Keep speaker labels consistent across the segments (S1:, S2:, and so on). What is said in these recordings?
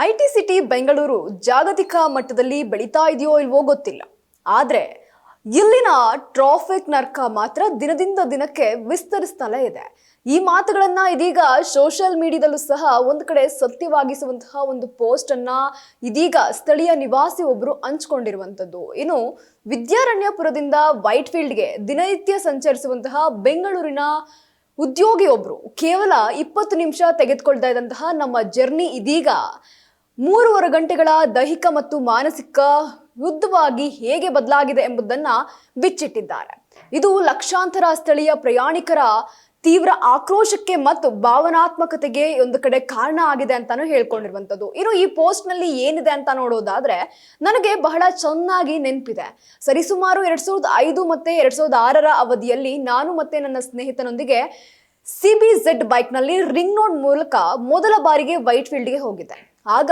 S1: IT city Bengaluru ಜಾಗತಿಕ ಮಟ್ಟದಲ್ಲಿ ಬೆಳೀತಾ ಇದೆಯೋ ಇಲ್ವೋ ಗೊತ್ತಿಲ್ಲ. ಆದ್ರೆ ಇಲ್ಲಿನ ಟ್ರಾಫಿಕ್ ನರ್ಕ ಮಾತ್ರ ದಿನದಿಂದ ದಿನಕ್ಕೆ ವಿಸ್ತರಿಸ್ತಲೇ ಇದೆ. ಈ ಮಾತುಗಳನ್ನ ಇದೀಗ ಸೋಷಿಯಲ್ ಮೀಡಿಯಾದಲ್ಲೂ ಸಹ ಒಂದು ಕಡೆ ಸತ್ಯವಾಗಿಸುವಂತಹ ಒಂದು ಪೋಸ್ಟ್ ಅನ್ನ ಇದೀಗ ಸ್ಥಳೀಯ ನಿವಾಸಿ ಒಬ್ಬರು ಹಂಚಿಕೊಂಡಿರುವಂತದ್ದು. ಇನ್ನು ವಿದ್ಯಾರಣ್ಯಪುರದಿಂದ ವೈಟ್ ಫೀಲ್ಡ್ಗೆ ದಿನನಿತ್ಯ ಸಂಚರಿಸುವಂತಹ ಬೆಂಗಳೂರಿನ ಉದ್ಯೋಗಿಯೊಬ್ರು ಕೇವಲ 20 ನಿಮಿಷ ತೆಗೆದುಕೊಳ್ತಾ ಇದ್ದಂತಹ ನಮ್ಮ ಜರ್ನಿ ಇದೀಗ 3.5 ಗಂಟೆಗಳ ದೈಹಿಕ ಮತ್ತು ಮಾನಸಿಕ ಯುದ್ಧವಾಗಿ ಹೇಗೆ ಬದಲಾಗಿದೆ ಎಂಬುದನ್ನ ಬಿಚ್ಚಿಟ್ಟಿದ್ದಾರೆ. ಇದು ಲಕ್ಷಾಂತರ ಸ್ಥಳೀಯ ಪ್ರಯಾಣಿಕರ ತೀವ್ರ ಆಕ್ರೋಶಕ್ಕೆ ಮತ್ತು ಭಾವನಾತ್ಮಕತೆಗೆ ಒಂದು ಕಡೆ ಕಾರಣ ಆಗಿದೆ ಅಂತಾನು ಹೇಳ್ಕೊಂಡಿರುವಂತದ್ದು. ಇನ್ನು ಈ ಪೋಸ್ಟ್ ನಲ್ಲಿ ಏನಿದೆ ಅಂತ ನೋಡೋದಾದ್ರೆ ನನಗೆ ಬಹಳ ಚೆನ್ನಾಗಿ ನೆನಪಿದೆ. ಸರಿಸುಮಾರು 2005 ಮತ್ತೆ 2006ರ ಅವಧಿಯಲ್ಲಿ ನಾನು ಮತ್ತೆ ನನ್ನ ಸ್ನೇಹಿತನೊಂದಿಗೆ CBZ ಬೈಕ್ ನಲ್ಲಿ ರಿಂಗ್ ರೋಡ್ ಮೂಲಕ ಮೊದಲ ಬಾರಿಗೆ ವೈಟ್ ಫೀಲ್ಡ್ಗೆ ಹೋಗಿದ್ದೆ. ಆಗ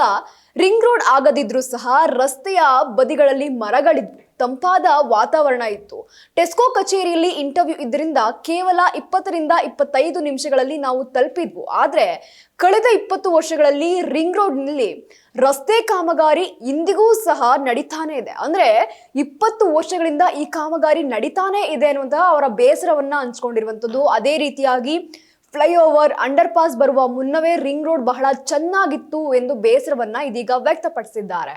S1: ರಿಂಗ್ ರೋಡ್ ಆಗದಿದ್ರೂ ಸಹ ರಸ್ತೆಯ ಬದಿಗಳಲ್ಲಿ ಮರಗಳಿದ್ವು, ತಂಪಾದ ವಾತಾವರಣ ಇತ್ತು. ಟೆಸ್ಕೋ ಕಚೇರಿಯಲ್ಲಿ ಇಂಟರ್ವ್ಯೂ ಇದ್ರಿಂದ ಕೇವಲ 20ರಿಂದ 25 ನಿಮಿಷಗಳಲ್ಲಿ ನಾವು ತಲುಪಿದ್ವು. ಆದ್ರೆ ಕಳೆದ 20 ವರ್ಷಗಳಲ್ಲಿ ರಿಂಗ್ ರೋಡ್ನಲ್ಲಿ ರಸ್ತೆ ಕಾಮಗಾರಿ ಇಂದಿಗೂ ಸಹ ನಡೀತಾನೆ ಇದೆ. ಅಂದ್ರೆ 20 ವರ್ಷಗಳಿಂದ ಈ ಕಾಮಗಾರಿ ನಡೀತಾನೆ ಇದೆ ಅನ್ನುವಂತಹ ಅವರ ಬೇಸರವನ್ನ ಹಂಚ್ಕೊಂಡಿರುವಂತದ್ದು. ಅದೇ ರೀತಿಯಾಗಿ ಫ್ಲೈಓವರ್ ಅಂಡರ್ ಪಾಸ್ ಬರುವ ಮುನ್ನವೇ ರಿಂಗ್ ರೋಡ್ ಬಹಳ ಚೆನ್ನಾಗಿತ್ತು ಎಂದು ಬೇಸರವನ್ನ ಇದೀಗ ವ್ಯಕ್ತಪಡಿಸಿದ್ದಾರೆ.